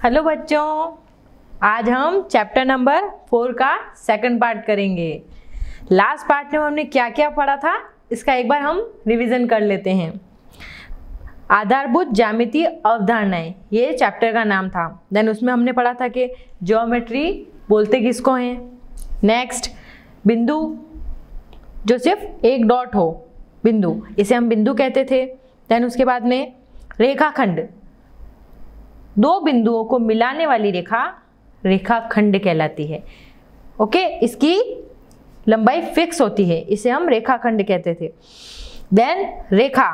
Hello बच्चों, आज हम चैप्टर नंबर 4 का सेकंड पार्ट करेंगे। लास्ट पार्ट में हमने क्या क्या पढ़ा था इसका एक बार हम रिवीजन कर लेते हैं। आधारभूत ज्यामितीय अवधारणाएं, ये चैप्टर का नाम था। देन उसमें हमने पढ़ा था कि ज्योमेट्री बोलते किसको हैं। नेक्स्ट, बिंदु जो सिर्फ एक डॉट हो, बिंदु, इसे हम बिंदु कहते थे। देन उसके बाद में रेखाखंड, दो बिंदुओं को मिलाने वाली रेखा रेखाखंड कहलाती है। ओके, इसकी लंबाई फिक्स होती है, इसे हम रेखाखंड कहते थे। देन रेखा,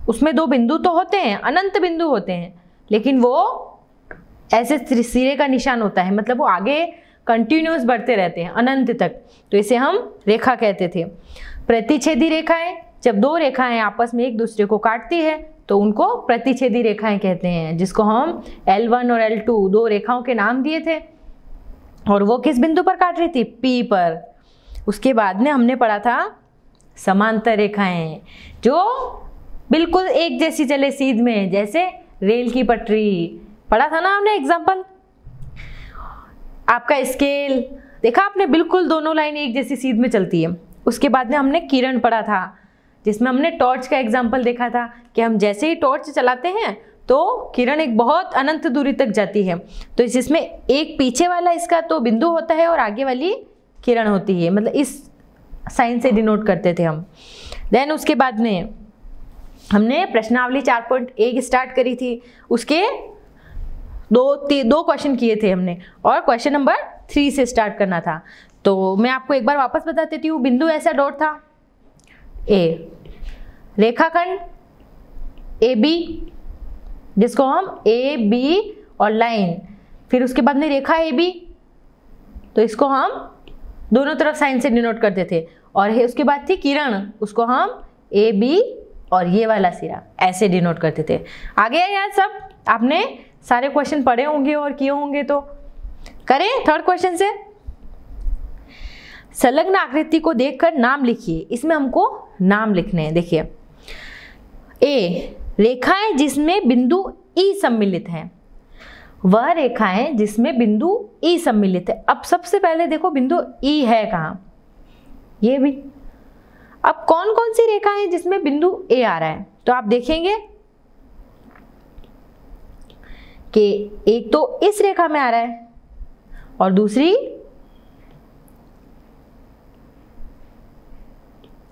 उसमें दो बिंदु तो होते हैं, अनंत बिंदु होते हैं, लेकिन वो ऐसे सिरे का निशान होता है, मतलब वो आगे कंटिन्यूस बढ़ते रहते हैं अनंत तक, तो इसे हम रेखा कहते थे। प्रतिच्छेदी रेखाएं, जब दो रेखाएं आपस में एक दूसरे को काटती है तो उनको प्रतिच्छेदी रेखाएं कहते हैं, जिसको हम L1 और L2 दो रेखाओं के नाम दिए थे, और वो किस बिंदु पर काट रही थी? P पर। उसके बाद में हमने पढ़ा था समांतर रेखाएं, जो बिल्कुल एक जैसी चले सीध में, जैसे रेल की पटरी। पढ़ा था ना हमने एग्जाम्पल। आपका स्केल देखा आपने, बिल्कुल दोनों लाइन एक जैसी सीध में चलती है। उसके बाद में हमने किरण पढ़ा था, जिसमें हमने टॉर्च का एग्जाम्पल देखा था कि हम जैसे ही टॉर्च चलाते हैं तो किरण एक बहुत अनंत दूरी तक जाती है। तो इसमें एक पीछे वाला इसका तो बिंदु होता है और आगे वाली किरण होती है, मतलब इस साइन से डिनोट करते थे हम। देन उसके बाद में हमने प्रश्नावली 4.1 स्टार्ट करी थी। उसके दो क्वेश्चन किए थे हमने, और क्वेश्चन नंबर 3 से स्टार्ट करना था। तो मैं आपको एक बार वापस बता देती हूँ। बिंदु ऐसा डॉट था ए, रेखाखंड ए बी, जिसको हम ए बी और लाइन, फिर उसके बाद में रेखा ए बी, तो इसको हम दोनों तरफ साइन से डिनोट करते थे। और उसके बाद थी किरण, उसको हम ए बी और ये वाला सिरा ऐसे डिनोट करते थे। आगे है यार सब, आपने सारे क्वेश्चन पढ़े होंगे और किए होंगे, तो करें थर्ड क्वेश्चन से। संलग्न आकृति को देखकर नाम लिखिए। इसमें हमको नाम लिखने हैं। देखिए, ए, रेखाएं जिसमें बिंदु ई सम्मिलित है, वह रेखाएं जिसमें बिंदु ई सम्मिलित है। अब सबसे पहले देखो बिंदु ई है कहाँ, ये भी। अब कौन कौन सी रेखाएं जिसमें बिंदु ए आ रहा है, तो आप देखेंगे कि एक तो इस रेखा में आ रहा है और दूसरी,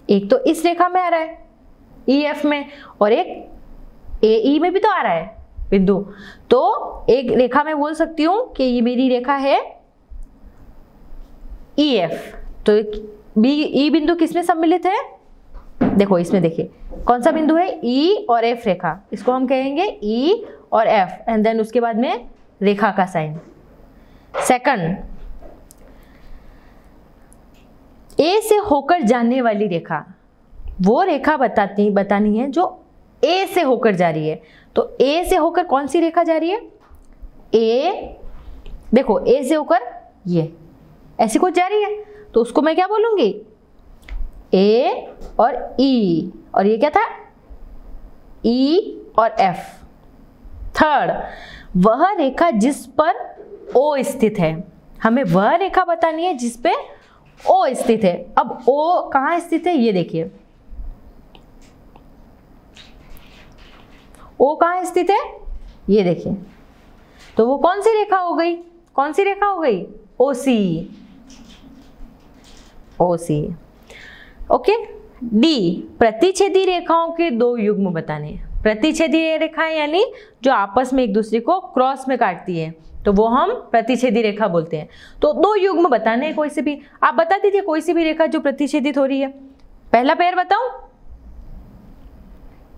एक तो इस रेखा में आ रहा है EF में, और एक AE में भी तो आ रहा है बिंदु। तो एक रेखा में बोल सकती हूं कि ये मेरी रेखा है EF। तो E बिंदु किसमें सम्मिलित है? देखो इसमें, देखिए कौन सा बिंदु है? E और F रेखा, इसको हम कहेंगे E और F, एंड देन उसके बाद में रेखा का साइन। सेकंड, ए से होकर जाने वाली रेखा, वो रेखा बतानी है जो ए से होकर जा रही है। तो ए से होकर कौन सी रेखा जा रही है? ए, देखो ए से होकर ये ऐसी कुछ जा रही है, तो उसको मैं क्या बोलूंगी? ए और ई, और ये क्या था? ई और एफ। थर्ड, वह रेखा जिस पर ओ स्थित है, हमें वह रेखा बतानी है जिस पे ओ स्थित है। अब ओ कहाँ स्थित है, ये देखिए, ओ कहाँ स्थित है, ये देखिए। तो वो कौन सी रेखा हो गई? कौन सी रेखा हो गई? OC। OC। ओके। डी, प्रतिच्छेदी रेखाओं के दो युग्म बताने। प्रतिच्छेदी रेखाएं यानी जो आपस में एक दूसरे को क्रॉस में काटती है, तो वो हम प्रतिच्छेदी रेखा बोलते हैं। तो दो युग्म बताने हैं, कोई से भी आप बता दीजिए, कोई सी भी रेखा जो प्रतिच्छेदित हो रही है। पहला पेयर बताऊं,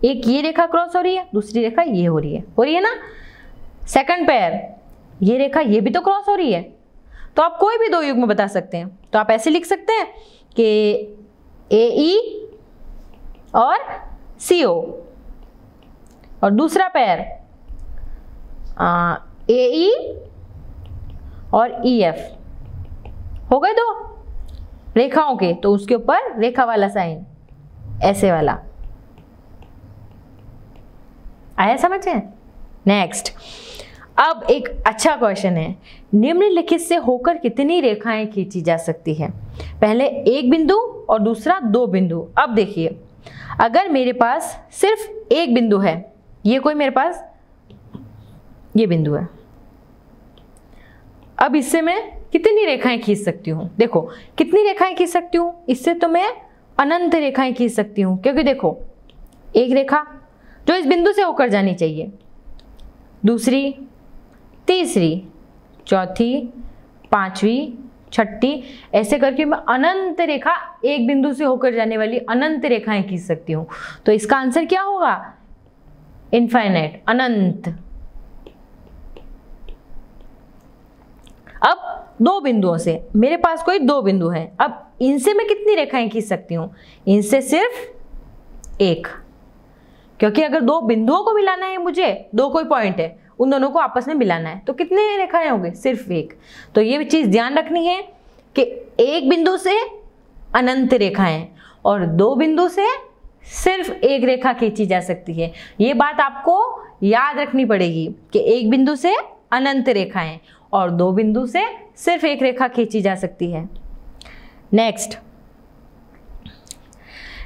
एक ये रेखा क्रॉस हो रही है, दूसरी रेखा ये हो रही है ना। सेकंड पेयर, ये रेखा ये भी तो क्रॉस हो रही है। तो आप कोई भी दो युग्म बता सकते हैं। तो आप ऐसे लिख सकते हैं कि AE और CO, और दूसरा पेयर AE और EF। हो गए दो रेखाओं के, तो उसके ऊपर रेखा वाला साइन ऐसे वाला आया, समझ में? नेक्स्ट, अब एक अच्छा क्वेश्चन है, निम्नलिखित से होकर कितनी रेखाएं खींची जा सकती है? पहले एक बिंदु और दूसरा दो बिंदु। अब देखिए, अगर मेरे पास सिर्फ एक बिंदु है, ये कोई मेरे पास ये बिंदु है, अब इससे मैं कितनी रेखाएं खींच सकती हूँ? देखो कितनी रेखाएं खींच सकती हूँ, इससे तो मैं अनंत रेखाएं खींच सकती हूँ, क्योंकि देखो एक रेखा जो इस बिंदु से होकर जानी चाहिए, दूसरी, तीसरी, चौथी, पांचवी, छठी, ऐसे करके मैं अनंत रेखा, एक बिंदु से होकर जाने वाली अनंत रेखाएं खींच सकती हूँ। तो इसका आंसर क्या होगा? इनफाइनाइट, अनंत। अब दो बिंदुओं से, मेरे पास कोई दो बिंदु हैं, अब इनसे मैं कितनी रेखाएं खींच सकती हूँ? इनसे सिर्फ एक, क्योंकि अगर दो बिंदुओं को मिलाना है मुझे, दो कोई पॉइंट है, उन दोनों को आपस में मिलाना है, तो कितने रेखाएं होंगे? सिर्फ एक। तो ये चीज ध्यान रखनी है कि एक बिंदु से अनंत रेखाएं और दो बिंदु से सिर्फ एक रेखा खींची जा सकती है। ये बात आपको याद रखनी पड़ेगी कि एक बिंदु से अनंत रेखाएं और दो बिंदु से सिर्फ एक रेखा खींची जा सकती है। नेक्स्ट,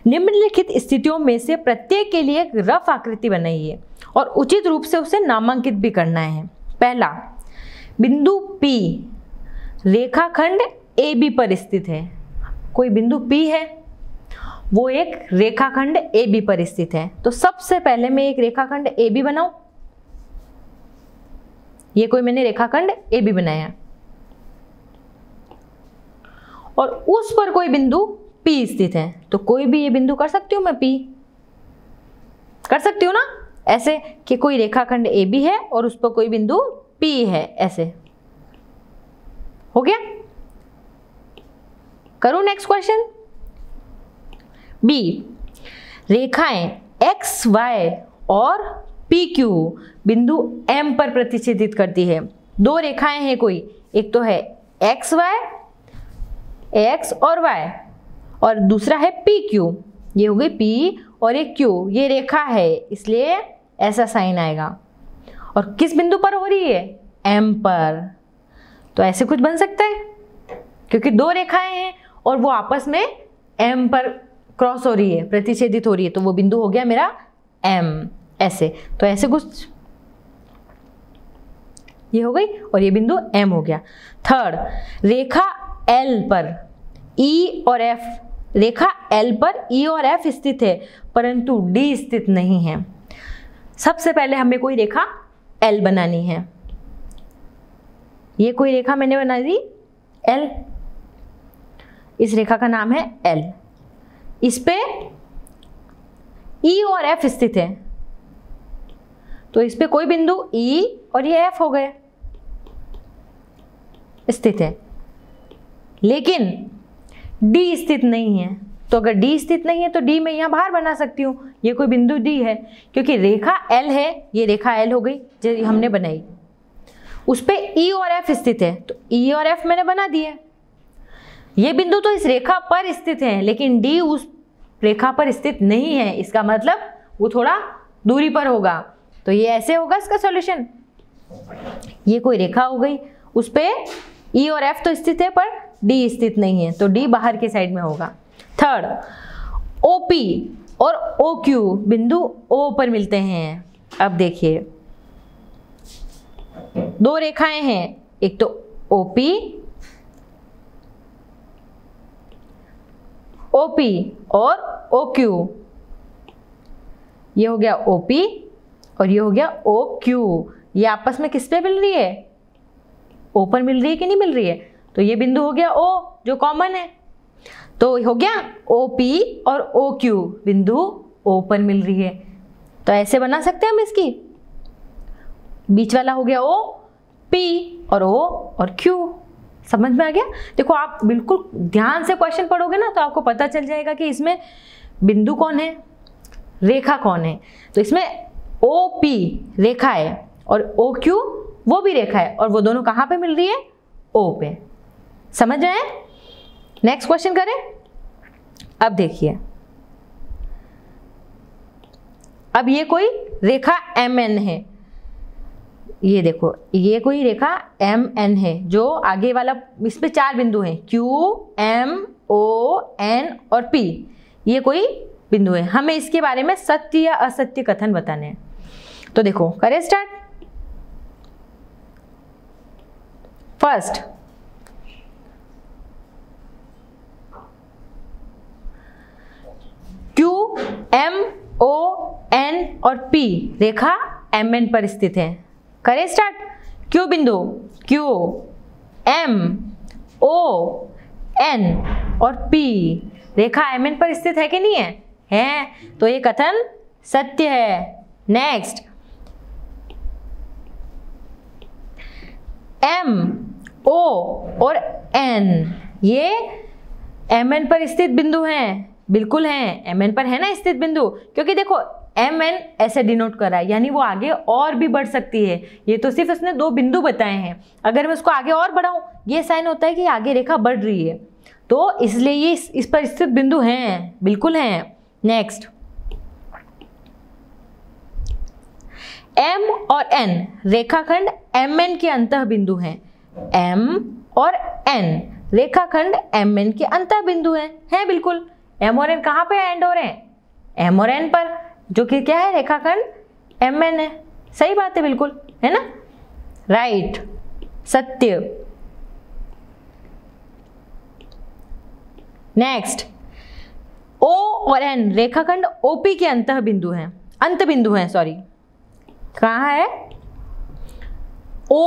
निम्नलिखित स्थितियों में से प्रत्येक के लिए एक रफ आकृति बनाइए और उचित रूप से उसे नामांकित भी करना है। पहला, बिंदु P रेखाखंड AB पर स्थित है। कोई बिंदु P है, वो एक रेखाखंड AB पर स्थित है। तो सबसे पहले मैं एक रेखाखंड AB बनाऊं। ये कोई मैंने रेखाखंड AB बनाया और उस पर कोई बिंदु P स्थित है। तो कोई भी ये बिंदु कर सकती हूं मैं, P कर सकती हूँ ना, ऐसे कि कोई रेखाखंड AB है और उस पर कोई बिंदु P है, ऐसे हो गया। करूं नेक्स्ट क्वेश्चन। B, रेखाएं XY और PQ बिंदु M पर प्रतिच्छेदित करती है। दो रेखाएं हैं कोई, एक तो है XY, X और Y, और दूसरा है PQ। ये हो गई P और एक Q, ये रेखा है इसलिए ऐसा साइन आएगा। और किस बिंदु पर हो रही है? M पर। तो ऐसे कुछ बन सकता है, क्योंकि दो रेखाएं हैं और वो आपस में M पर क्रॉस हो रही है, प्रतिच्छेदित हो रही है, तो वो बिंदु हो गया मेरा M। ऐसे, तो ऐसे कुछ ये हो गई और ये बिंदु M हो गया। थर्ड, रेखा L पर E और F, रेखा L पर E और F स्थित है परंतु D स्थित नहीं है। सबसे पहले हमें कोई रेखा L बनानी है। ये कोई रेखा मैंने बना दी L, इस रेखा का नाम है L। इस पे E और F स्थित है, तो इस पे कोई बिंदु E और ये F हो गए स्थित है, लेकिन D स्थित नहीं है। तो अगर D स्थित नहीं है तो D मैं यहाँ बाहर बना सकती हूँ, ये कोई बिंदु D है, क्योंकि रेखा L है, ये रेखा L हो गई जो हमने बनाई, उस पे E और F स्थित है, तो E और F मैंने बना दिए। ये बिंदु तो इस रेखा पर स्थित है, लेकिन D उस रेखा पर स्थित नहीं है, इसका मतलब वो थोड़ा दूरी पर होगा। तो ये ऐसे होगा इसका सॉल्यूशन। ये कोई रेखा हो गई, उस पे E और F तो स्थित है पर D स्थित नहीं है, तो D बाहर के साइड में होगा। थर्ड, OP और OQ बिंदु O पर मिलते हैं। अब देखिए, दो रेखाएं हैं, एक तो OP और OQ। ये हो गया OP और ये हो गया OQ। ये आपस में किस पे मिल रही है? O पर मिल रही है कि नहीं मिल रही है? तो ये बिंदु हो गया O जो कॉमन है, तो हो गया OP और OQ बिंदु O पर मिल रही है। तो ऐसे बना सकते हैं हम इसकी, बीच वाला हो गया O, P और O और Q। समझ में आ गया? देखो आप बिल्कुल ध्यान से क्वेश्चन पढ़ोगे ना तो आपको पता चल जाएगा कि इसमें बिंदु कौन है, रेखा कौन है। तो इसमें OP रेखा है और OQ वो भी रेखा है, और वो दोनों कहाँ पे मिल रही है? O पे। समझ में आए? नेक्स्ट क्वेश्चन करें। अब देखिए, अब ये कोई रेखा MN है, ये देखो, ये कोई रेखा एम एन है, जो आगे वाला, इस पे 4 बिंदु हैं, क्यू एम ओ एन और पी, ये कोई बिंदु है। हमें इसके बारे में सत्य या असत्य कथन बताने हैं। तो देखो, करें start. First, Q M O N और पी रेखा एम एन पर स्थित है। करें स्टार्ट। क्यू बिंदु, क्यू एम ओ एन और पी रेखा एम एन पर स्थित है कि नहीं है? है, तो ये कथन सत्य है। नेक्स्ट, एम ओ और एन ये एम एन पर स्थित बिंदु हैं, बिल्कुल हैं, एम एन पर है ना स्थित बिंदु, क्योंकि देखो एम एन ऐसे डिनोट कर रहा है, यानी वो आगे और भी बढ़ सकती है। ये तो सिर्फ उसने 2 बिंदु बताए हैं, अगर मैं उसको आगे और बढ़ाऊं, ये साइन होता है कि आगे रेखा बढ़ रही है, तो इसलिए ये इस पर स्थित बिंदु हैं, बिल्कुल हैं। नेक्स्ट, एम और एन रेखाखंड एम एन के अंतः बिंदु हैं। एम और एन रेखाखंड एम एन के अंतः बिंदु हैं बिल्कुल। एम और एन कहाँ पे एंड हो रहे हैं? एम और एन पर, जो कि क्या है, रेखाखंड एम एन है। सही बात है, बिल्कुल, है ना, राइट, सत्य। नेक्स्ट, ओ और एन रेखाखंड ओपी के अंतः बिंदु हैं, अंत बिंदु हैं, सॉरी, कहाँ है? ओ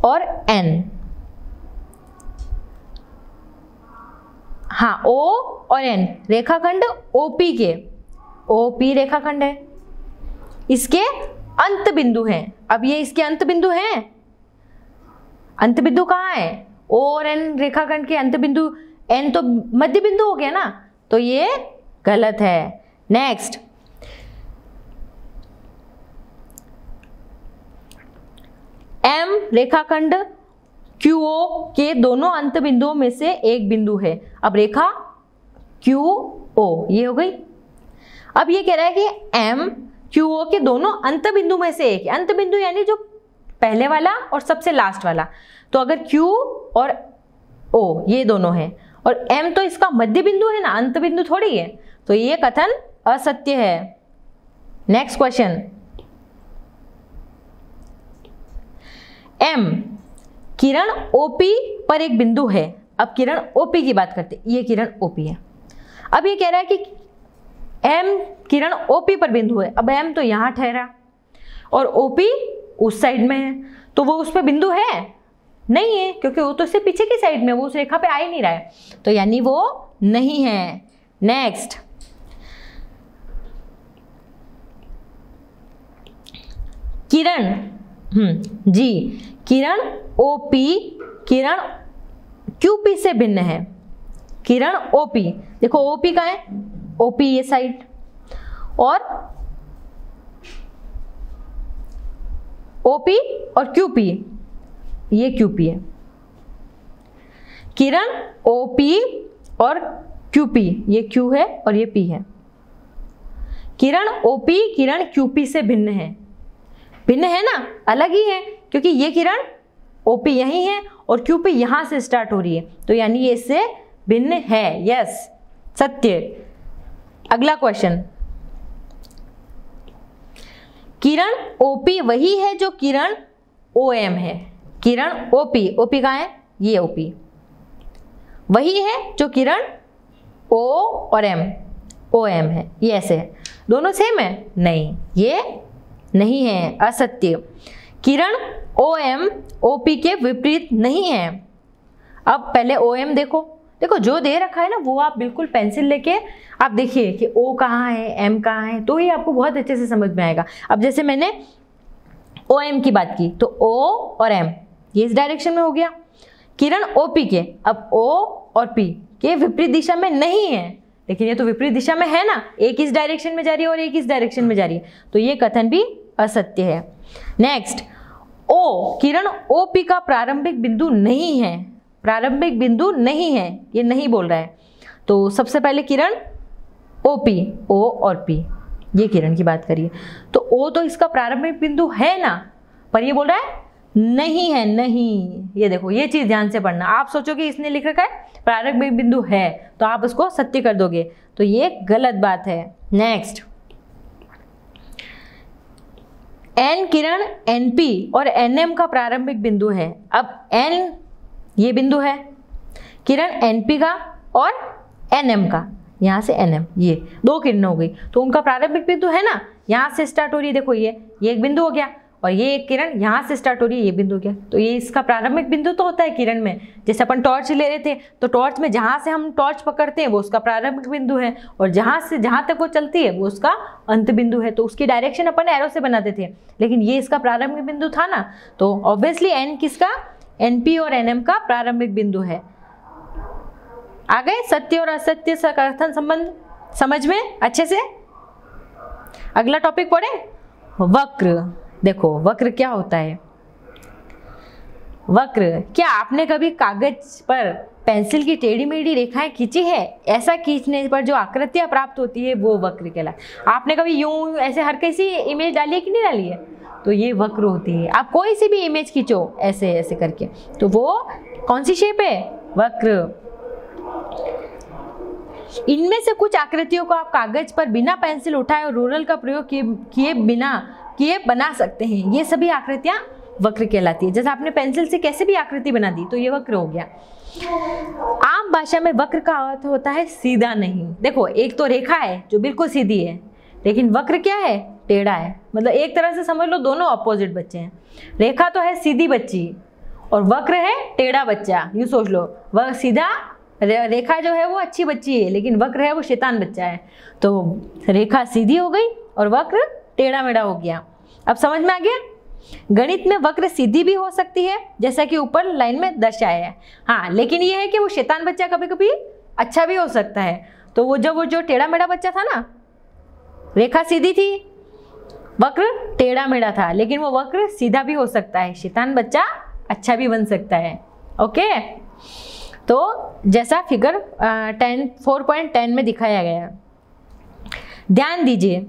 और एन, हाँ, ओ और एन रेखाखंड ओपी के, ओपी रेखाखंड है, इसके अंत बिंदु हैं। अब ये इसके अंत बिंदु हैं, अंत बिंदु कहाँ है? ओ और एन रेखाखंड के अंत बिंदु, एन तो मध्य बिंदु हो गया ना, तो ये गलत है। नेक्स्ट, एम रेखाखंड QO के दोनों अंत बिंदुओं में से एक बिंदु है। अब रेखा QO ये हो गई। अब ये कह रहा है कि M QO के दोनों अंत बिंदु में से एक, अंत बिंदु यानी जो पहले वाला और सबसे लास्ट वाला, तो अगर Q और O ये दोनों हैं और M तो इसका मध्य बिंदु है ना, अंत बिंदु थोड़ी है, तो ये कथन असत्य है। नेक्स्ट क्वेश्चन, M किरण OP पर एक बिंदु है। अब किरण OP की बात करते, ये किरण OP है। अब ये कह रहा है कि M किरण OP पर बिंदु है। अब M तो यहाँ ठहरा और OP उस साइड में है, तो वो उस पर बिंदु है नहीं है, क्योंकि वो तो उससे पीछे की साइड में, वो उस रेखा पे आ ही नहीं रहा है, तो यानी वो नहीं है। नेक्स्ट, किरण जी, किरण OP किरण QP से भिन्न है। किरण OP, देखो OP कहाँ है? OP ये साइड, और OP और QP ये QP है। किरण OP और QP ये Q है और ये P है। किरण OP किरण QP से भिन्न है। भिन्न है ना, अलग ही है, क्योंकि ये किरण OP यही है और QP यहां से स्टार्ट हो रही है, तो यानी ये इससे भिन्न है। यस, सत्य। अगला क्वेश्चन, किरण OP वही है जो किरण OM है। किरण OP कहाँ है? ये OP वही है जो किरण O और M OM है, ये ऐसे है। दोनों सेम है? नहीं, ये नहीं है, असत्य। किरण OM OP के विपरीत नहीं है। अब पहले OM देखो, देखो जो दे रखा है ना, वो आप बिल्कुल पेंसिल लेके आप देखिए कि O कहाँ है, M कहाँ है, तो ये आपको बहुत अच्छे से समझ में आएगा। अब जैसे मैंने OM की बात की, तो O और M ये इस डायरेक्शन में हो गया। किरण OP के, अब O और P के विपरीत दिशा में नहीं है, लेकिन ये तो विपरीत दिशा में है ना, एक इस डायरेक्शन में जा रही है और एक इस डायरेक्शन में जा रही है, तो ये कथन भी असत्य है। नेक्स्ट, O किरण OP का प्रारंभिक बिंदु नहीं है। प्रारंभिक बिंदु नहीं है, ये नहीं बोल रहा है। तो सबसे पहले किरण OP, O और P, ये किरण की बात करिए, तो O तो इसका प्रारंभिक बिंदु है ना, पर ये बोल रहा है नहीं है, नहीं। ये देखो, ये चीज ध्यान से पढ़ना। आप सोचोगे इसने लिख रखा है प्रारंभिक बिंदु है, तो आप उसको सत्य कर दोगे, तो ये गलत बात है। नेक्स्ट, एन किरण एनपी और एनएम का प्रारंभिक बिंदु है। अब एन ये बिंदु है, किरण एनपी का और एनएम का, यहाँ से एनएम, ये दो किरण हो गई, तो उनका प्रारंभिक बिंदु है ना, यहाँ से स्टार्ट हो रही है। देखो ये एक बिंदु हो गया और ये एक किरण यहाँ से स्टार्ट हो रही है, ये बिंदु हो गया, तो ये इसका प्रारंभिक बिंदु तो होता है किरण में। जैसे अपन टॉर्च ले रहे थे, तो टॉर्च में जहाँ से हम टॉर्च पकड़ते हैं वो उसका प्रारंभिक बिंदु है, और जहाँ से जहाँ तक वो चलती है वो उसका अंत बिंदु है। तो उसकी डायरेक्शन अपन एरो से बनाते थे, लेकिन ये इसका प्रारंभिक बिंदु था ना, तो ऑब्वियसली एन किसका, एनपी और एनएम का प्रारंभिक बिंदु है। आ गए सत्य और असत्य का कथन संबंध समझ में अच्छे से। अगला टॉपिक पढ़े, वक्र। देखो वक्र क्या होता है। वक्र, क्या आपने कभी कागज पर पेंसिल की टेढ़ी मेढ़ी रेखाएं खींची है? ऐसा खींचने पर जो आकृतियां प्राप्त होती है वो वक्र कहलाती। आपने कभी यूं ऐसे हर किसी इमेज डाली है कि नहीं डाली है? तो ये वक्र होती है। आप कोई सी भी इमेज खींचो ऐसे ऐसे करके, तो वो कौन सी शेप है? वक्र। इनमें से कुछ आकृतियों को आप कागज पर बिना पेंसिल उठाए और रूलर का प्रयोग किए बना सकते हैं। ये सभी आकृतियां वक्र कहलाती है। जैसे आपने पेंसिल से कैसे भी आकृति बना दी, तो ये वक्र हो गया। आम भाषा में वक्र का अर्थ होता है सीधा नहीं। देखो एक तो रेखा है जो बिल्कुल सीधी है, लेकिन वक्र क्या है? टेढ़ा है। मतलब एक तरह से समझ लो दोनों अपोजिट बच्चे हैं। रेखा तो है सीधी बच्ची और वक्र है टेढ़ा बच्चा। यूँ सोच लो, वह सीधा रेखा जो है वो अच्छी बच्ची है, लेकिन वक्र है वो शैतान बच्चा है। तो रेखा सीधी हो गई और वक्र टेढ़ा मेढ़ा हो गया। अब समझ में आ गया? गणित में वक्र सीधी भी हो सकती है, जैसा कि ऊपर लाइन में दर्शाया है। हाँ, लेकिन ये है कि वो शैतान बच्चा कभी कभी अच्छा भी हो सकता है। तो वो जो टेढ़ा मेढ़ा बच्चा था ना, रेखा सीधी थी, वक्र टेढ़ा मेढ़ा था, लेकिन वो वक्र सीधा भी हो सकता है। शैतान बच्चा अच्छा भी बन सकता है। ओके, तो जैसा फिगर 4.10 में दिखाया गया है। ध्यान दीजिए,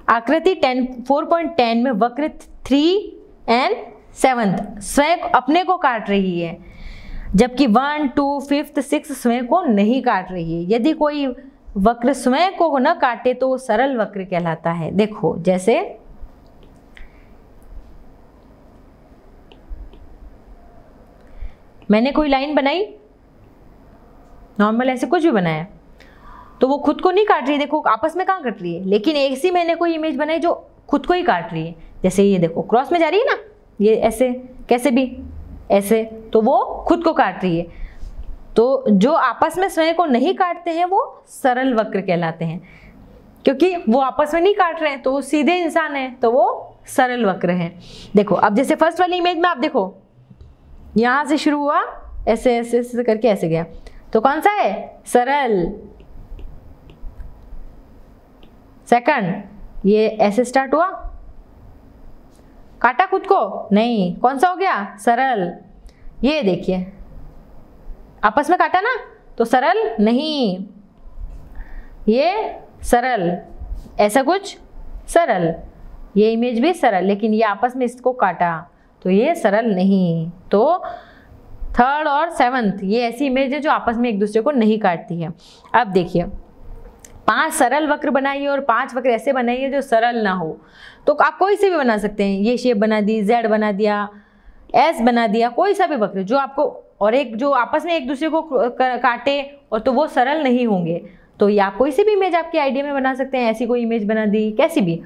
आकृति 4.10 में वक्र 3 और 7 स्वयं अपने को काट रही है, जबकि 1, 2, 5, 6 स्वयं को नहीं काट रही है। यदि कोई वक्र स्वयं को न काटे तो वो सरल वक्र कहलाता है। देखो जैसे मैंने कोई लाइन बनाई, नॉर्मल ऐसे कुछ भी बनाया, तो वो खुद को नहीं काट रही है। देखो आपस में कहाँ कट रही है, लेकिन एक सी मैंने कोई इमेज बनाई जो खुद को ही काट रही है। जैसे ये देखो क्रॉस में जा रही है ना, ये ऐसे कैसे भी ऐसे, तो वो खुद को काट रही है। तो जो आपस में स्वयं को नहीं काटते हैं वो सरल वक्र कहलाते हैं, क्योंकि वो आपस में नहीं काट रहे हैं, तो वो सीधे इंसान है, तो वो सरल वक्र है। देखो अब जैसे फर्स्ट वाली इमेज में आप देखो, यहाँ से शुरू हुआ, ऐसे ऐसे ऐसे करके ऐसे गया, तो कौन सा है? सरल। सेकंड, ये ऐसे स्टार्ट हुआ, काटा खुद को नहीं, कौन सा हो गया? सरल। ये देखिए आपस में काटा ना, तो सरल नहीं, ये सरल, ऐसा कुछ सरल। ये इमेज भी सरल, लेकिन ये आपस में इसको काटा, तो ये सरल नहीं। तो 3rd और 7th ये ऐसी इमेज है जो आपस में एक दूसरे को नहीं काटती है। अब देखिए 5 सरल वक्र बनाइए और 5 वक्र ऐसे बनाइए जो सरल ना हो। तो आप कोई से भी बना सकते हैं, ये शेप बना दी, Z बना दिया, S बना दिया, कोई सा भी वक्र जो आपको, और एक जो आपस में एक दूसरे को काटे और तो वो सरल नहीं होंगे। तो ये आप कोई सी भी इमेज आपके आइडिया में बना सकते हैं। ऐसी कोई इमेज बना दी, कैसी भी,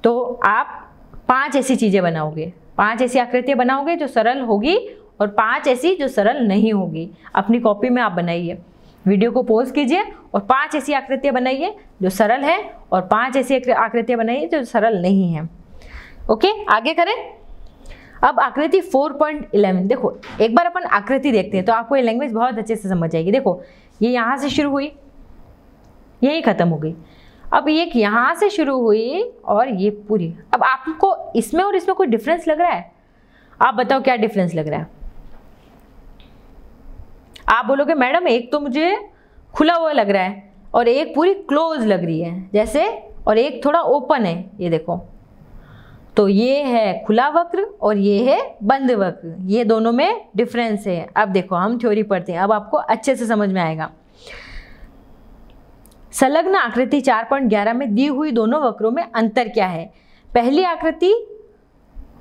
तो आप 5 ऐसी चीज़ें बनाओगे, 5 ऐसी आकृतियाँ बनाओगे जो सरल होगी और 5 ऐसी जो सरल नहीं होगी। अपनी कॉपी में आप बनाइए, वीडियो को पॉज कीजिए और 5 ऐसी आकृतियाँ बनाइए जो सरल है और 5 ऐसी आकृतियाँ बनाइए जो सरल नहीं है। ओके, आगे करें। अब आकृति 4.11 देखो, एक बार अपन आकृति देखते हैं तो आपको ये लैंग्वेज बहुत अच्छे से समझ आएगी। देखो ये यहाँ से शुरू हुई, यही खत्म हो गई। अब ये यहाँ से शुरू हुई और ये पूरी। अब आपको इसमें और इसमें कोई डिफरेंस लग रहा है? आप बताओ क्या डिफरेंस लग रहा है? आप बोलोगे मैडम एक तो मुझे खुला हुआ लग रहा है और एक पूरी क्लोज लग रही है जैसे, और एक थोड़ा ओपन है, ये देखो। तो ये है खुला वक्र और ये है बंद वक्र, ये दोनों में डिफरेंस है। अब देखो हम थ्योरी पढ़ते हैं, अब आपको अच्छे से समझ में आएगा। संलग्न आकृति 4.11 में दी हुई दोनों वक्रों में अंतर क्या है? पहली आकृति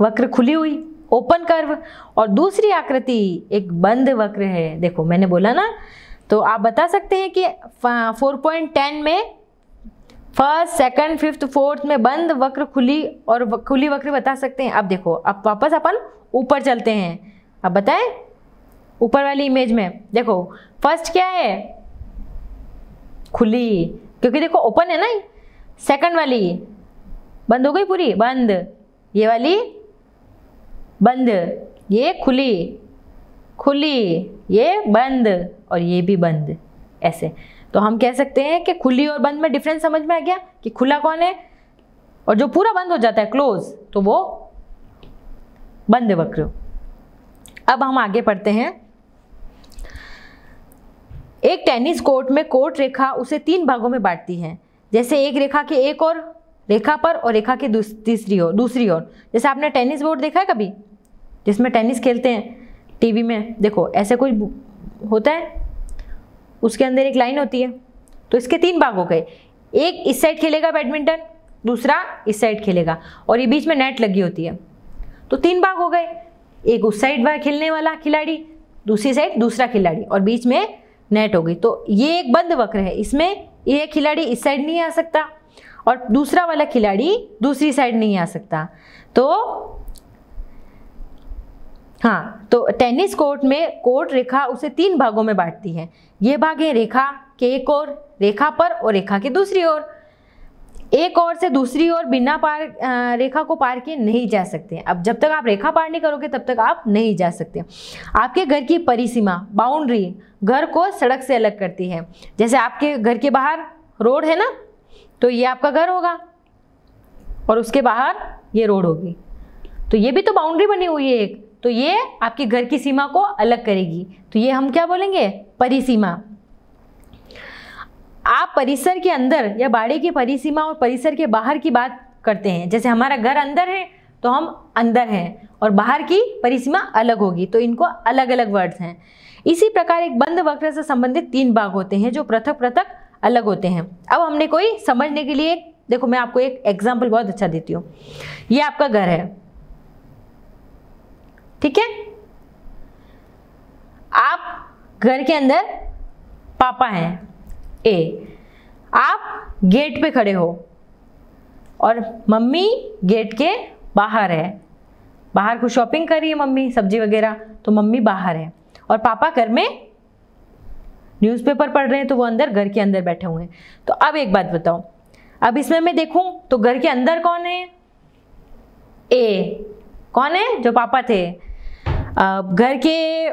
वक्र खुली हुई ओपन कर्व और दूसरी आकृति एक बंद वक्र है। देखो मैंने बोला ना, तो आप बता सकते हैं कि 4.10 में फर्स्ट, सेकंड, फिफ्थ, फोर्थ में बंद वक्र खुली और खुली वक्र बता सकते हैं। अब देखो, अब वापस अपन ऊपर चलते हैं। अब बताएं ऊपर वाली इमेज में देखो, फर्स्ट क्या है? खुली, क्योंकि देखो ओपन है ना। सेकंड वाली बंद हो गई पूरी, बंद, ये वाली बंद, ये खुली, खुली, ये बंद और ये भी बंद। ऐसे तो हम कह सकते हैं कि खुली और बंद में डिफरेंस समझ में आ गया कि खुला कौन है और जो पूरा बंद हो जाता है क्लोज, तो वो बंद वक्र। अब हम आगे पढ़ते हैं। एक टेनिस कोर्ट में कोर्ट रेखा उसे 3 भागों में बांटती है। जैसे एक रेखा के एक और रेखा पर और रेखा के दूसरी ओर। जैसे आपने टेनिस बोर्ड देखा है कभी, जिसमें टेनिस खेलते हैं टीवी में? देखो ऐसे कोई होता है, उसके अंदर एक लाइन होती है। तो इसके 3 भाग हो गए। एक इस साइड खेलेगा बैडमिंटन, दूसरा इस साइड खेलेगा और ये बीच में नेट लगी होती है। तो 3 भाग हो गए। एक उस साइड खेलने वाला खिलाड़ी, दूसरी साइड दूसरा खिलाड़ी और बीच में नेट हो गई। तो ये एक बंद वक्र है। इसमें ये खिलाड़ी इस साइड नहीं आ सकता और दूसरा वाला खिलाड़ी दूसरी साइड नहीं आ सकता। तो हाँ, तो टेनिस कोर्ट में कोर्ट रेखा उसे 3 भागों में बांटती है। ये भाग है रेखा के एक ओर, रेखा पर और रेखा की दूसरी ओर। एक ओर से दूसरी ओर बिना रेखा को पार किए नहीं जा सकते। अब जब तक आप रेखा पार नहीं करोगे तब तक आप नहीं जा सकते। आपके घर की परिसीमा, बाउंड्री, घर को सड़क से अलग करती है। जैसे आपके घर के बाहर रोड है ना, तो ये आपका घर होगा और उसके बाहर ये रोड होगी, तो ये भी तो बाउंड्री बनी हुई है एक, तो ये आपके घर की सीमा को अलग करेगी। तो ये हम क्या बोलेंगे? परिसीमा। आप परिसर के अंदर या बाड़े की परिसीमा और परिसर के बाहर की बात करते हैं। जैसे हमारा घर अंदर है तो हम अंदर हैं और बाहर की परिसीमा अलग होगी, तो इनको अलग अलग वर्ड्स हैं। इसी प्रकार एक बंद वक्र से संबंधित 3 भाग होते हैं जो पृथक पृथक अलग होते हैं। अब हमने कोई समझने के लिए, देखो मैं आपको एक एग्जाम्पल बहुत अच्छा देती हूँ। ये आपका घर है, ठीक है? आप घर के अंदर पापा हैं ए, आप गेट पे खड़े हो और मम्मी गेट के बाहर है। बाहर कुछ शॉपिंग कर रही है मम्मी, सब्जी वगैरह, तो मम्मी बाहर है और पापा घर में न्यूज़पेपर पढ़ रहे हैं, तो वो अंदर घर के अंदर बैठे हुए हैं। तो अब एक बात बताओ, अब इसमें मैं देखूं तो घर के अंदर कौन है? ए कौन है? जो पापा थे। घर के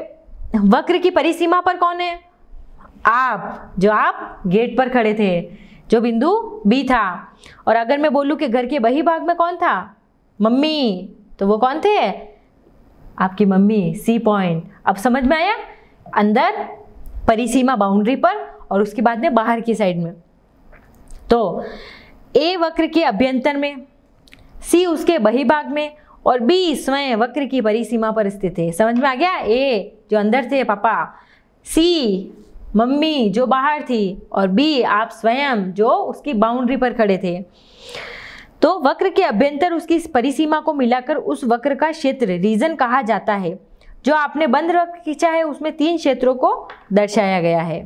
वक्र की परिसीमा पर कौन है? आप, जो आप गेट पर खड़े थे, जो बिंदु बी था। और अगर मैं बोलूं कि घर के बही भाग में कौन था? मम्मी, तो वो कौन थे? आपकी मम्मी, सी पॉइंट। अब समझ में आया? अंदर परिसीमा बाउंड्री पर और उसके बाद में बाहर की साइड में। तो ए वक्र के अभ्यंतर में, सी उसके बहिभाग में और बी स्वयं वक्र की परिसीमा पर स्थित है। समझ में आ गया? ए जो अंदर थे पापा, सी मम्मी जो बाहर थी और बी आप स्वयं जो उसकी बाउंड्री पर खड़े थे। तो वक्र के अभ्यंतर उसकी परिसीमा को मिलाकर उस वक्र का क्षेत्र रीजन कहा जाता है। जो आपने बंद वक्र खींचा है उसमें 3 क्षेत्रों को दर्शाया गया है।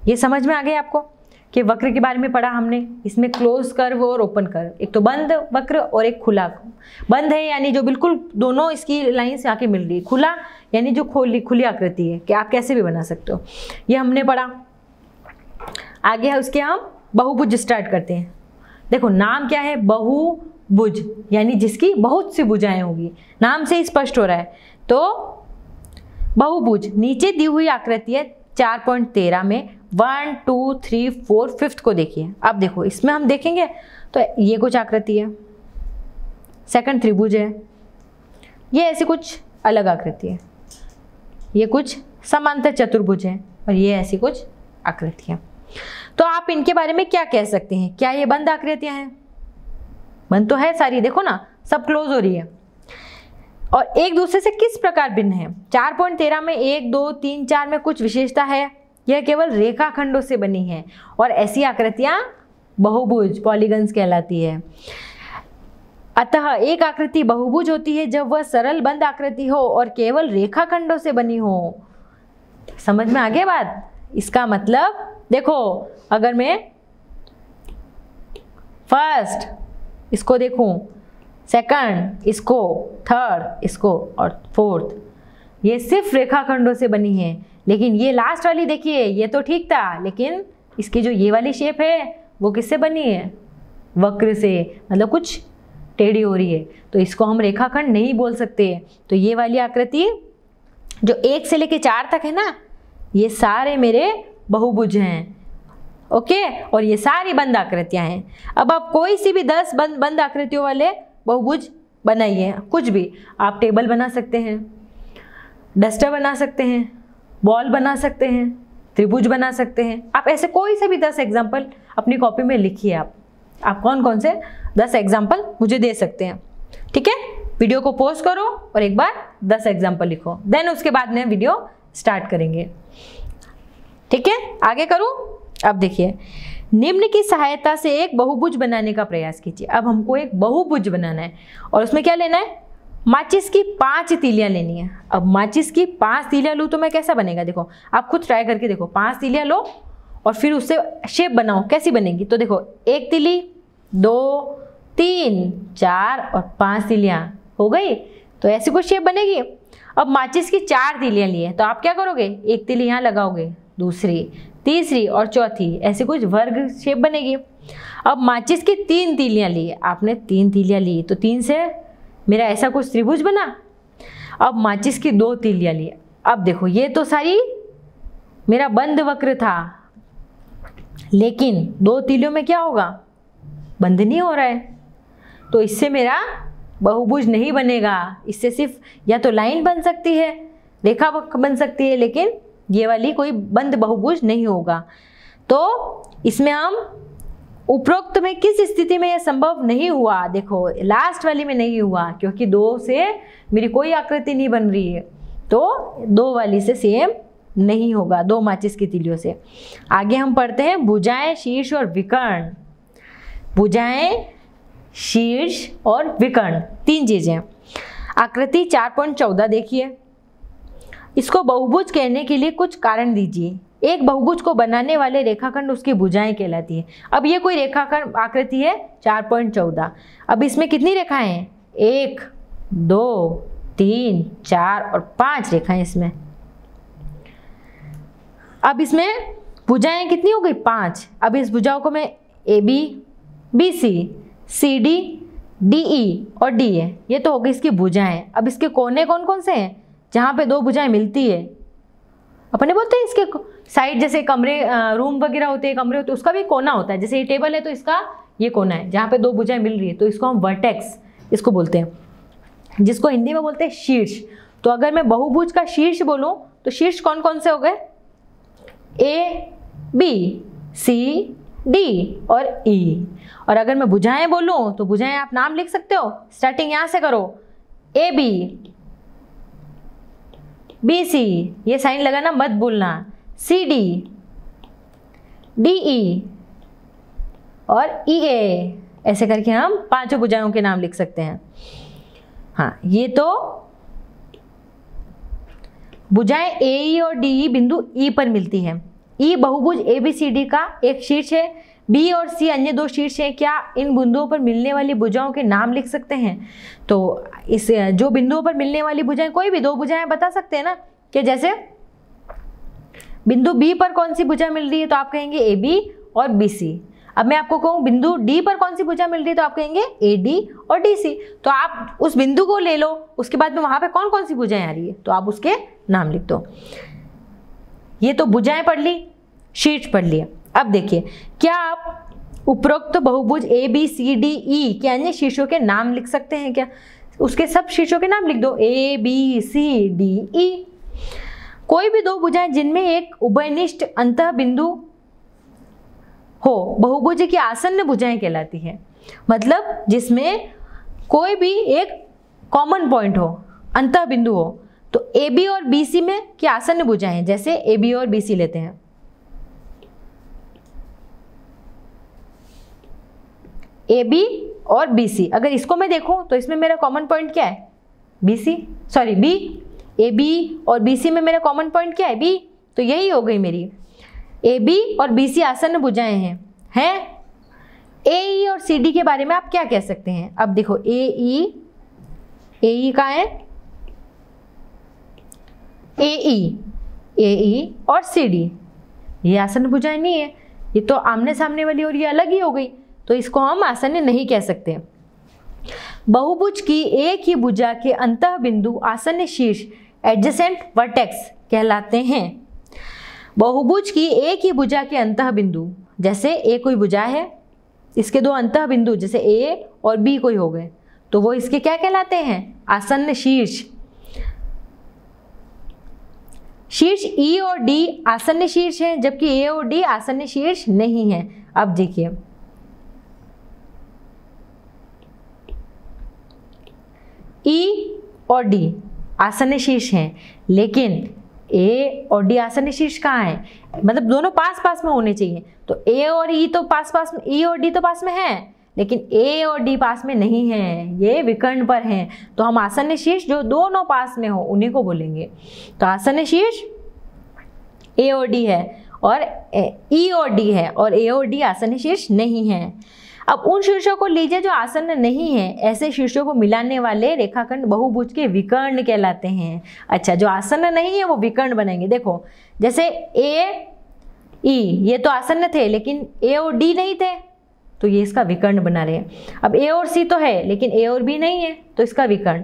ये समझ में आ गया आपको कि वक्र के बारे में पढ़ा हमने। इसमें क्लोज कर्व और ओपन कर्व, एक तो बंद वक्र और एक खुला। बंद है यानी जो बिल्कुल दोनों इसकी लाइन से आके मिल रही है, खुला यानी जो खुली आकृति है कि आप कैसे भी बना सकते हो, ये हमने पढ़ा। आगे है उसके हम बहुभुज स्टार्ट करते हैं। देखो नाम क्या है? बहुभुज, यानी जिसकी बहुत सी भुजाएं होगी, नाम से ही स्पष्ट हो रहा है। तो बहुभुज नीचे दी हुई आकृति है 4.13 में 1 2 3 4 5th को देखिए। अब देखो इसमें हम देखेंगे तो ये कुछ आकृति है, सेकंड त्रिभुज है, ये ऐसी कुछ अलग आकृति है, ये कुछ समांतर चतुर्भुज है और ये ऐसी कुछ आकृतियां। तो आप इनके बारे में क्या कह सकते हैं? क्या ये बंद आकृतियां हैं? बंद तो है सारी, देखो ना सब क्लोज हो रही है और एक दूसरे से किस प्रकार भिन्न है। 4.13 में 1, 2, 3, 4 में कुछ विशेषता है, यह केवल रेखाखंडों से बनी है और ऐसी आकृतियां बहुभुज पॉलीगन्स कहलाती है। अतः एक आकृति बहुभुज होती है जब वह सरल बंद आकृति हो और केवल रेखाखंडों से बनी हो। समझ में आ गया बात? इसका मतलब देखो, अगर मैं फर्स्ट इसको देखूं, सेकंड इसको, थर्ड इसको और फोर्थ, ये सिर्फ रेखाखंडों से बनी है। लेकिन ये लास्ट वाली देखिए, ये तो ठीक था, लेकिन इसकी जो ये वाली शेप है वो किससे बनी है? वक्र से, मतलब कुछ टेढ़ी हो रही है, तो इसको हम रेखाखंड नहीं बोल सकते। तो ये वाली आकृति जो 1 से लेके 4 तक है ना, ये सारे मेरे बहुभुज हैं। ओके, और ये सारी बंद आकृतियां हैं। अब आप कोई सी भी 10 बंद आकृतियों वाले बहुभुज बनाइए, कुछ भी। आप टेबल बना सकते हैं, डस्टर बना सकते हैं, बॉल बना सकते हैं, त्रिभुज बना सकते हैं। आप ऐसे कोई से भी 10 एग्जाम्पल अपनी कॉपी में लिखिए। आप कौन कौन से 10 एग्जाम्पल मुझे दे सकते हैं। ठीक है, वीडियो को पॉज करो और एक बार 10 एग्जाम्पल लिखो, देन उसके बाद में वीडियो स्टार्ट करेंगे। ठीक है, आगे करूं। अब देखिए, निम्न की सहायता से एक बहुभुज बनाने का प्रयास कीजिए। अब हमको एक बहुभुज बनाना है और उसमें क्या लेना है? माचिस की 5 तीलियां लेनी है। अब माचिस की 5 तीलियां लूँ तो मैं कैसा बनेगा? देखो, आप खुद ट्राई करके देखो। 5 तीलियां लो और फिर उससे शेप बनाओ, कैसी बनेगी? तो देखो, 1 तीली, 2, 3, 4 और 5 तीलियां हो गई, तो ऐसी कुछ शेप बनेगी। अब माचिस की 4 तीलियां लिए तो आप क्या करोगे? 1 तीली यहाँ लगाओगे, दूसरी, तीसरी और चौथी, ऐसे कुछ वर्ग शेप बनेगी। अब माचिस की 3 तीलियां ली, आपने 3 तीलियां ली तो 3 से मेरा ऐसा कुछ त्रिभुज बना। अब माचिस की 2 तीलियां ली। अब देखो, ये तो सारी मेरा बंद वक्र था, लेकिन 2 तीलियों में क्या होगा? बंद नहीं हो रहा है, तो इससे मेरा बहुभुज नहीं बनेगा। इससे सिर्फ या तो लाइन बन सकती है, रेखा बन सकती है, लेकिन ये वाली कोई बंद बहुभुज नहीं होगा। तो इसमें हम उपरोक्त में किस स्थिति में यह संभव नहीं हुआ? देखो, लास्ट वाली में नहीं हुआ, क्योंकि 2 से मेरी कोई आकृति नहीं बन रही है, तो 2 वाली से सेम नहीं होगा, 2 माचिस की तीलियों से। आगे हम पढ़ते हैं भुजाएं, शीर्ष और विकर्ण। भुजाएं, शीर्ष और विकर्ण, 3 चीजें। आकृति 4.14 देखिए, इसको बहुभुज कहने के लिए कुछ कारण दीजिए। एक बहुभुज को बनाने वाले रेखाखंड उसकी भुजाएं कहलाती है। अब ये कोई रेखाखंड आकृति है 4.14। अब इसमें कितनी रेखाएं हैं? 1, 2, 3, 4 और 5 रेखाएं इसमें। अब इसमें भुजाएं कितनी हो गई? 5। अब इस भुजाओं को मैं AB, BC, CD, DE और DA, ये तो हो गई इसकी भुजाएं। अब इसके कोने कौन कौन से हैं? जहाँ पे 2 भुजाएं मिलती है, अपने बोलते हैं इसके साइड, जैसे कमरे, रूम वगैरह होते हैं, कमरे होते हैं, उसका भी कोना होता है। जैसे ये टेबल है तो इसका ये कोना है, जहाँ पे 2 भुजाएं मिल रही है, तो इसको हम वर्टेक्स इसको बोलते हैं, जिसको हिंदी में बोलते हैं शीर्ष। तो अगर मैं बहुभुज का शीर्ष बोलूँ तो शीर्ष कौन कौन से हो गए? A, B, C, D और E। और अगर मैं भुजाएं बोलूँ तो भुजाएं आप नाम लिख सकते हो, स्टार्टिंग यहाँ से करो, AB, BC, ये साइन लगाना मत भूलना, CD, DE और EA, ऐसे करके हम 5 भुजाओं के नाम लिख सकते हैं। हाँ, ये तो भुजाएं AE और DE बिंदु E पर मिलती है। E बहुभुज ABCD का एक शीर्ष है, B और C अन्य 2 शीर्ष हैं। क्या इन बिंदुओं पर मिलने वाली भुजाओं के नाम लिख सकते हैं? तो इस जो बिंदुओं पर मिलने वाली भुजाएं, कोई भी 2 भुजाएं बता सकते हैं ना, कि जैसे बिंदु B पर कौन सी भुजा मिल रही है तो आप कहेंगे AB और BC। अब मैं आपको कहूँ बिंदु D पर कौन सी भुजा मिल रही है तो आप कहेंगे AD और DC। तो आप उस बिंदु को ले लो, उसके बाद में वहां पे कौन कौन सी भुजाएं आ रही है तो आप उसके नाम लिख दो। ये तो भुजाएं पढ़ ली, शीर्ष पढ़ लिया। अब देखिए, क्या आप उपरोक्त बहुभुज ABCDE के अन्य शीर्षों के नाम लिख सकते हैं क्या? उसके सब शीर्षों के नाम लिख दो, ABCDE। कोई भी 2 भुजाएं जिनमें एक उभयनिष्ठ अंतः बिंदु हो बहुभुज की आसन्न भुजाएं कहलाती है। मतलब जिसमें कोई भी एक कॉमन पॉइंट हो, अंतः बिंदु हो, तो ए बी और बी सी में क्या आसन्न भुजाएं हैं। जैसे ए बी और बी सी लेते हैं, ए बी और बी सी, अगर इसको मैं देखूं तो इसमें मेरा कॉमन पॉइंट क्या है, B C, sorry B, A B और बी सी में मेरा कॉमन पॉइंट क्या है, बी, तो यही हो गई मेरी ए बी और बी सी आसन्न भुजाएं हैं। ए ई और सी डी के बारे में आप क्या कह सकते हैं। अब देखो ए ई कहाँ है, ए ई और सी डी, ये आसन्न भुजाएं नहीं है, ये तो आमने सामने वाली और ये अलग ही हो गई, तो इसको हम आसन्न नहीं कह सकते। बहुभुज की एक ही भुजा के अंतः बिंदु आसन्न शीर्ष एडजेसेंट वर्टेक्स कहलाते हैं। बहुभुज की एक ही भुजा के अंतः बिंदु, जैसे ए कोई भुजा है, इसके दो अंतः बिंदु जैसे ए और बी कोई हो गए, तो वो इसके क्या कहलाते हैं, आसन्न शीर्ष। शीर्ष ई और डी आसन्न शीर्ष है, जबकि ए और डी आसन्न शीर्ष नहीं है। अब देखिए ई और डी आसन्न शीर्ष हैं, लेकिन ए और डी आसन्न शीर्ष कहाँ है, मतलब दोनों पास पास में होने चाहिए, तो ए और ई तो पास पास में, ई और डी तो पास में है, लेकिन ए और डी पास में नहीं है, ये विकर्ण पर हैं, तो हम आसन्न शीर्ष जो दोनों पास में हो उन्हीं को बोलेंगे। तो आसन्न शीर्ष ए और डी है और ई और डी है, और ए और डी आसन्न शीर्ष नहीं है। अब उन शीर्षों को लीजिए जो आसन्न नहीं है, ऐसे शीर्षों को मिलाने वाले रेखाखंड बहुभुज के विकर्ण कहलाते हैं। अच्छा, जो आसन्न नहीं है वो विकर्ण बनेंगे। देखो जैसे ए ई, ये तो आसन्न थे लेकिन ए और डी नहीं थे, तो ये इसका विकर्ण बना रहे हैं। अब ए और सी तो है लेकिन ए और बी नहीं है, तो इसका विकर्ण।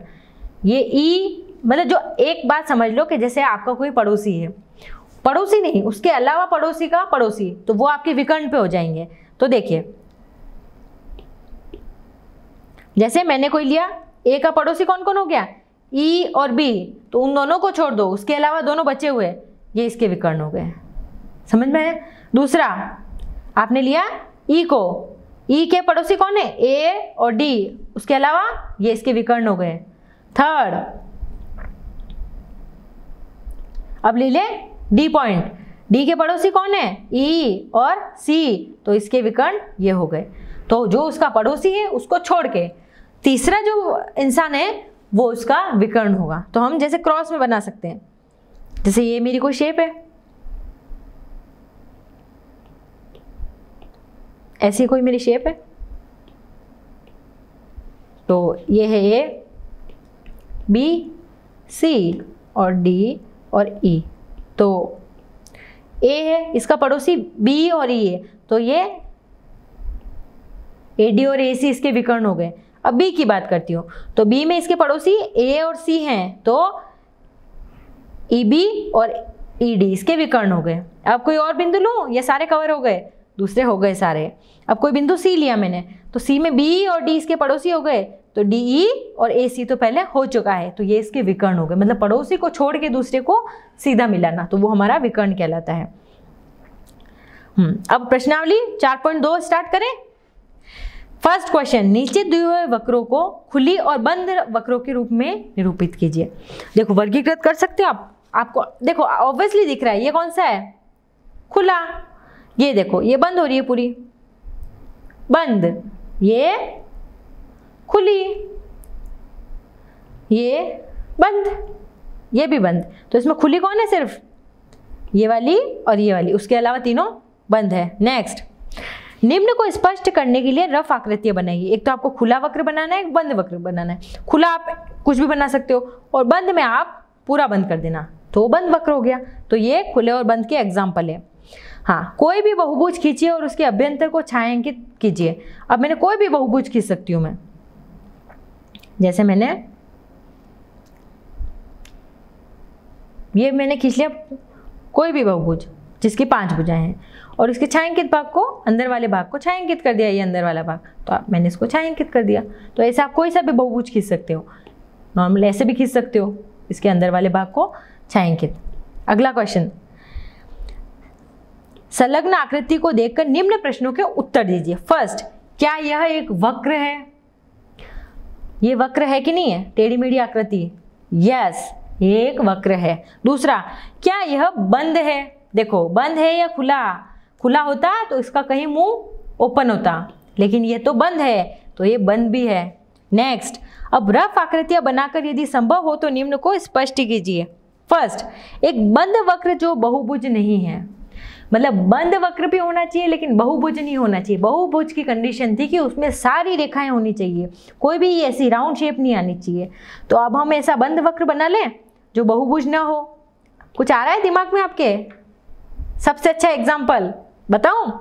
ये ई, मतलब जो एक बात समझ लो कि जैसे आपका कोई पड़ोसी है, पड़ोसी नहीं उसके अलावा पड़ोसी का पड़ोसी, तो वो आपके विकर्ण पे हो जाएंगे। तो देखिए जैसे मैंने कोई लिया, ए का पड़ोसी कौन कौन हो गया, ई और बी, तो उन दोनों को छोड़ दो, उसके अलावा दोनों बचे हुए, ये इसके विकर्ण हो गए। समझ में है। दूसरा आपने लिया ई को, ई के पड़ोसी कौन है, ए और डी, उसके अलावा ये इसके विकर्ण हो गए। थर्ड अब ले ले डी पॉइंट, डी के पड़ोसी कौन है, ई और सी, तो इसके विकर्ण ये हो गए। तो जो उसका पड़ोसी है उसको छोड़ के तीसरा जो इंसान है वो उसका विकर्ण होगा। तो हम जैसे क्रॉस में बना सकते हैं, जैसे ये मेरी कोई शेप है, ऐसी कोई मेरी शेप है, तो ये है ए बी सी और डी और ई, तो ए है, इसका पड़ोसी बी और ई है, तो ये ए डी और ए सी इसके विकर्ण हो गए। अब बी की बात करती हूँ, तो बी में इसके पड़ोसी ए और सी हैं, तो ई बी और ई डी इसके विकर्ण हो गए। अब कोई और बिंदु लूँ, ये सारे कवर हो गए, दूसरे हो गए सारे। अब कोई बिंदु सी लिया मैंने, तो सी में बी और डी इसके पड़ोसी हो गए, तो डी ई और ए सी तो पहले हो चुका है, तो ये इसके विकर्ण हो गए। मतलब पड़ोसी को छोड़ के दूसरे को सीधा मिलाना, तो वो हमारा विकर्ण कहलाता है। अब प्रश्नावली 4.2 स्टार्ट करें। फर्स्ट क्वेश्चन, नीचे दिए हुए वक्रों को खुली और बंद वक्रों के रूप में निरूपित कीजिए। देखो वर्गीकृत कर सकते हो आप, आपको देखो ऑब्वियसली दिख रहा है, ये कौन सा है, खुला, ये देखो ये बंद हो रही है पूरी, बंद, ये खुली, ये बंद, ये भी बंद। तो इसमें खुली कौन है, सिर्फ ये वाली और ये वाली, उसके अलावा तीनों बंद है। नेक्स्ट, निम्न को स्पष्ट करने के लिए रफ आकृतियां बनाइए। एक तो आपको खुला वक्र बनाना है, एक बंद वक्र बनाना है। खुला आप कुछ भी बना सकते हो और बंद में आप पूरा बंद कर देना, तो बंद वक्र हो गया। तो ये खुले और बंद के एग्जाम्पल है। हाँ, कोई भी बहुभुज खींचिए और उसके अभ्यंतर को छायांकित कीजिए। अब मैंने कोई भी बहुभुज खींच सकती हूँ मैं, जैसे मैंने खींच लिया कोई भी बहुभुज जिसकी 5 भुजाएं हैं, और इसके छायांकित भाग को, अंदर वाले भाग को छायांकित कर दिया, ये अंदर वाला भाग, तो मैंने इसको छायांकित कर दिया। तो ऐसे आप कोई सा भी बहुभुज खींच सकते हो, नॉर्मल ऐसे भी खींच सकते हो, इसके अंदर वाले भाग को छायांकित। अगला क्वेश्चन, संलग्न आकृति को देखकर निम्न प्रश्नों के उत्तर दीजिए। फर्स्ट, क्या यह एक वक्र है, ये वक्र है कि नहीं है, टेढ़ी मेढ़ी आकृति? यस, ये एक वक्र है। दूसरा, क्या यह बंद है? देखो, बंद है या खुला? खुला होता तो इसका कहीं मुंह ओपन होता, लेकिन ये तो बंद है, तो ये बंद भी है। नेक्स्ट, अब रफ आकृतियां बनाकर यदि संभव हो तो निम्न को स्पष्ट कीजिए। फर्स्ट, एक बंद वक्र जो बहुभुज नहीं है, मतलब बंद वक्र भी होना चाहिए लेकिन बहुभुज नहीं होना चाहिए। बहुभुज की कंडीशन थी कि उसमें सारी रेखाएं होनी चाहिए, कोई भी ऐसी राउंड शेप नहीं आनी चाहिए। तो अब हम ऐसा बंद वक्र बना लें जो बहुभुज ना हो। कुछ आ रहा है दिमाग में आपके? सबसे अच्छा एग्जाम्पल बताऊं?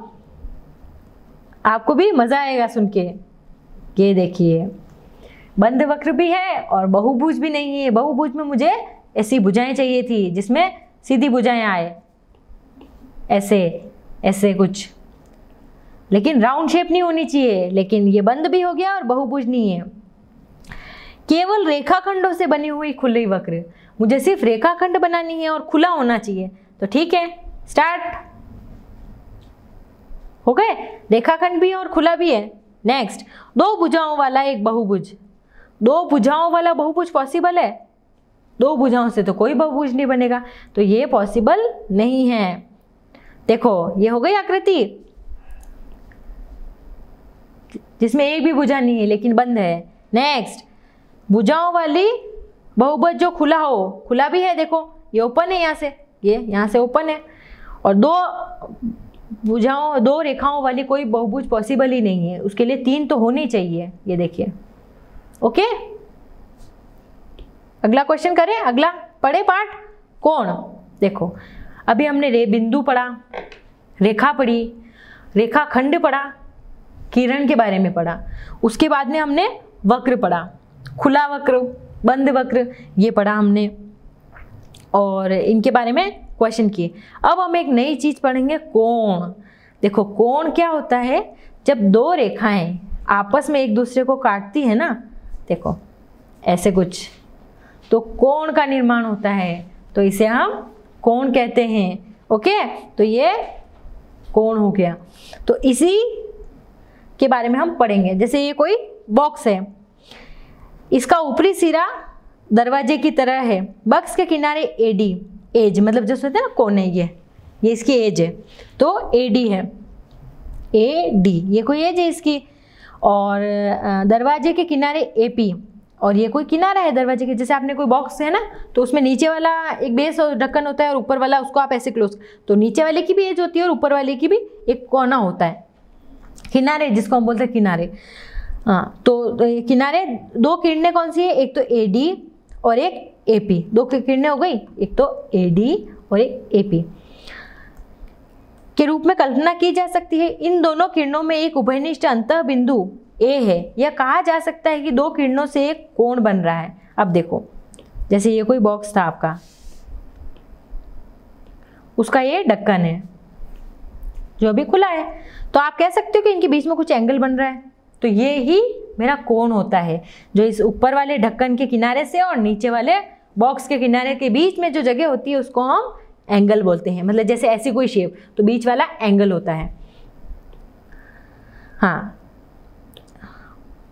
आपको भी मजा आएगा सुन के। ये देखिए, बंद वक्र भी है और बहुभुज भी नहीं है। बहुभुज में मुझे ऐसी भुजाएं चाहिए थी जिसमें सीधी भुजाएं आए, ऐसे ऐसे कुछ, लेकिन राउंड शेप नहीं होनी चाहिए। लेकिन ये बंद भी हो गया और बहुभुज नहीं है। केवल रेखाखंडों से बनी हुई खुली वक्र, मुझे सिर्फ रेखाखंड बनानी है और खुला होना चाहिए। तो ठीक है, स्टार्ट हो गए, रेखाखंड भी है और खुला भी है। नेक्स्ट, दो भुजाओं वाला एक बहुभुज। दो भुजाओं वाला बहुभुज पॉसिबल है? दो भुजाओं से तो कोई बहुभुज नहीं बनेगा, तो ये पॉसिबल नहीं है। देखो, ये हो गई आकृति जिसमें एक भी भुजा नहीं है लेकिन बंद है। नेक्स्ट, भुजाओं वाली बहुभुज जो खुला हो, खुला भी है, देखो ये ओपन है, यहाँ से ये यहाँ से ओपन है। और दो भुजाओं, दो रेखाओं वाली कोई बहुभुज पॉसिबल ही नहीं है, उसके लिए तीन तो होनी चाहिए। ये देखिए, ओके। अगला क्वेश्चन करें, अगला पढ़े पाठ कोण। देखो, अभी हमने बिंदु पढ़ा, रेखा पढ़ी, रेखाखंड पढ़ा, किरण के बारे में पढ़ा, उसके बाद में हमने वक्र पढ़ा, खुला वक्र, बंद वक्र, ये पढ़ा हमने और इनके बारे में क्वेश्चन किए। अब हम एक नई चीज पढ़ेंगे, कोण। देखो, कोण क्या होता है? जब दो रेखाएं आपस में एक दूसरे को काटती है ना, देखो ऐसे कुछ, तो कोण का निर्माण होता है, तो इसे हम कोण कहते हैं। ओके, तो ये कोण हो गया। तो इसी के बारे में हम पढ़ेंगे। जैसे ये कोई बॉक्स है, इसका ऊपरी सिरा दरवाजे की तरह है, बॉक्स के किनारे एडी, एज मतलब जो होता है ना कोने, ये इसकी एज है, तो एडी है, एडी ये कोई एज है इसकी। और दरवाजे के किनारे एपी, और ये कोई किनारा है दरवाजे के। जैसे आपने कोई बॉक्स है ना, तो उसमें नीचे वाला एक बेस और ढक्कन होता है और ऊपर वाला उसको आप ऐसे क्लोज, तो नीचे वाले की भी एज होती है और ऊपर वाले की भी एक कोना होता है, किनारे जिसको हम बोलते हैं किनारे। हाँ, तो किनारे दो किरणें कौन सी है? एक तो एडी और एक एपी, दो किरणें हो गई, एक तो एडी और एक एपी के रूप में कल्पना की जा सकती है। इन दोनों किरणों में एक उभयनिष्ठ अंतः बिंदु ए है। यह कहा जा सकता है कि दो किरणों से एक कोण बन रहा है। अब देखो, जैसे ये कोई बॉक्स था आपका, उसका ये ढक्कन है जो अभी खुला है, तो आप कह सकते हो कि इनके बीच में कुछ एंगल बन रहा है, तो ये ही मेरा कोण होता है, जो इस ऊपर वाले ढक्कन के किनारे से और नीचे वाले बॉक्स के किनारे के बीच में जो जगह होती है उसको हम एंगल बोलते हैं। मतलब जैसे ऐसी कोई शेप, तो बीच वाला एंगल होता है। हाँ,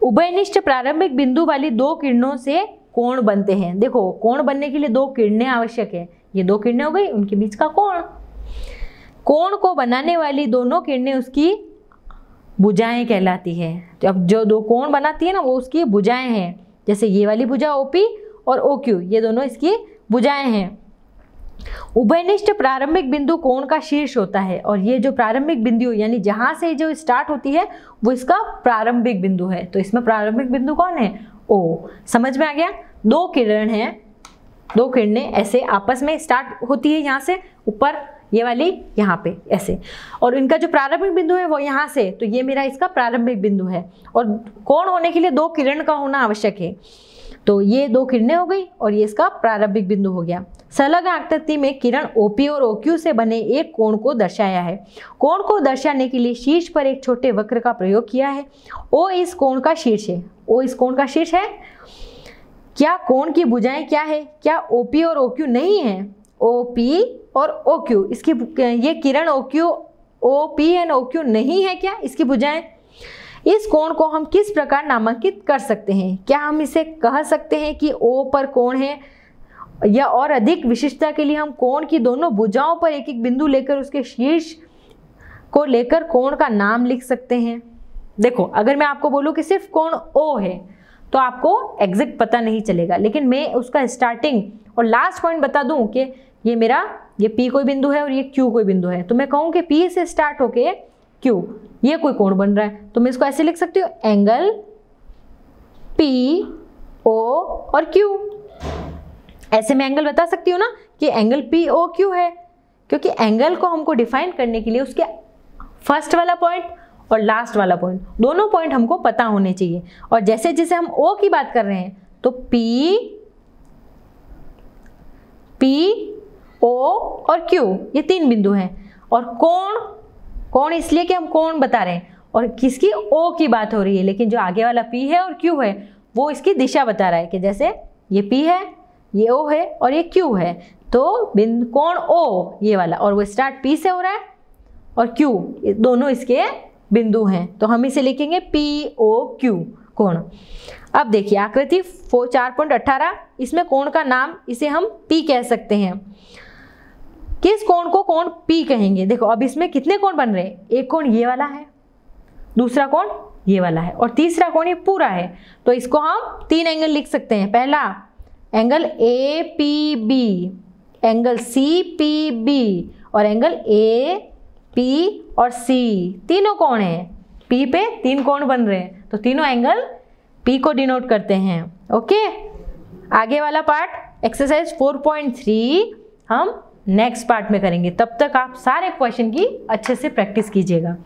उभयनिष्ठ प्रारंभिक बिंदु वाली दो किरणों से कोण बनते हैं। देखो, कोण बनने के लिए दो किरणें आवश्यक है, ये दो किरणें हो गई, उनके बीच का कोण। कोण को बनाने वाली दोनों किरणें उसकी भुजाएं कहलाती है। तो अब जो दो कोण बनाती है ना, वो उसकी भुजाएं हैं। जैसे ये वाली भुजा ओपी और ओक्यू, ये दोनों इसकी भुजाएं हैं। उभयनिष्ठ प्रारंभिक बिंदु कोण का शीर्ष होता है, और ये जो प्रारंभिक बिंदु यानी जहां से जो स्टार्ट होती है वो इसका प्रारंभिक बिंदु है। तो इसमें प्रारंभिक बिंदु कौन है? ओ। समझ में आ गया? दो किरण है, दो किरणें ऐसे आपस में स्टार्ट होती है यहाँ से ऊपर, ये वाली यहाँ पे ऐसे, और इनका जो प्रारंभिक बिंदु है वो यहाँ से, तो ये मेरा इसका प्रारंभिक बिंदु है। और कोण होने के लिए दो किरण का होना आवश्यक है, तो ये दो किरणें हो गई और ये इसका प्रारंभिक बिंदु हो गया। संलग्न आकृति में किरण ओपी और ओक्यू से बने एक कोण को दर्शाया है। कोण को दर्शाने के लिए शीर्ष पर एक छोटे वक्र का प्रयोग किया है। ओ इस कोण का शीर्ष है। ओ इस कोण का शीर्ष है। क्या कोण की भुजाएं क्या है? क्या ओपी और ओक्यू नहीं है? ओपी और ओक्यू, इसकी ये किरण ओक्यू, ओपी एंड ओक्यू नहीं है क्या इसकी भुजाएं? इस कोण को हम किस प्रकार नामांकित कर सकते हैं? क्या हम इसे कह सकते हैं कि O पर कोण है, या और अधिक विशिष्टता के लिए हम कोण की दोनों भुजाओं पर एक एक बिंदु लेकर उसके शीर्ष को लेकर कोण का नाम लिख सकते हैं? देखो, अगर मैं आपको बोलूं कि सिर्फ कोण O है तो आपको एग्जैक्ट पता नहीं चलेगा, लेकिन मैं उसका स्टार्टिंग और लास्ट पॉइंट बता दूं कि ये P कोई बिंदु है और ये Q कोई बिंदु है, तो मैं कहूं कि P से स्टार्ट होके Q ये कोई कोण बन रहा है, तो मैं इसको ऐसे लिख सकती हूँ, एंगल PO और Q। ऐसे मैं एंगल बता सकती हूँ ना कि एंगल POQ है, क्योंकि एंगल को हमको डिफाइन करने के लिए उसके फर्स्ट वाला पॉइंट और लास्ट वाला पॉइंट, दोनों पॉइंट हमको पता होने चाहिए। और जैसे जैसे हम O की बात कर रहे हैं तो PO और Q ये 3 बिंदु हैं, और कोण इसलिए कि हम कोण बता रहे हैं और किसकी, O की बात हो रही है, लेकिन जो आगे वाला P है और Q है वो इसकी दिशा बता रहा है कि जैसे ये P है, ये O है और ये Q है, तो कोण O ये वाला, और वो स्टार्ट P से हो रहा है और Q दोनों इसके बिंदु हैं, तो हम इसे लिखेंगे POQ कोण। अब देखिए आकृति 4.18, इसमें कोण का नाम इसे हम P कह सकते हैं। किस कोण को कोण P कहेंगे? देखो अब इसमें कितने कोण बन रहे हैं, एक कोण ये वाला है, दूसरा कोण ये वाला है और तीसरा कोण ये पूरा है, तो इसको हम 3 एंगल लिख सकते हैं। पहला एंगल APB, एंगल CPB और एंगल AP और C, तीनों कोण हैं, P पे 3 कोण बन रहे हैं, तो तीनों एंगल P को डिनोट करते हैं। ओके, आगे वाला पार्ट एक्सरसाइज 4.3 हम नेक्स्ट पार्ट में करेंगे। तब तक आप सारे क्वेश्चन की अच्छे से प्रैक्टिस कीजिएगा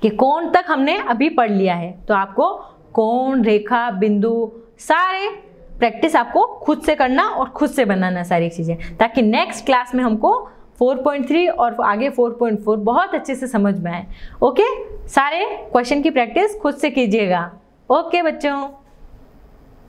कि कोण तक हमने अभी पढ़ लिया है, तो आपको कोण, रेखा, बिंदु सारे प्रैक्टिस आपको खुद से करना और खुद से बनाना सारी चीजें, ताकि नेक्स्ट क्लास में हमको 4.3 और आगे 4.4 बहुत अच्छे से समझ में आए। ओके, सारे क्वेश्चन की प्रैक्टिस खुद से कीजिएगा। ओके बच्चों।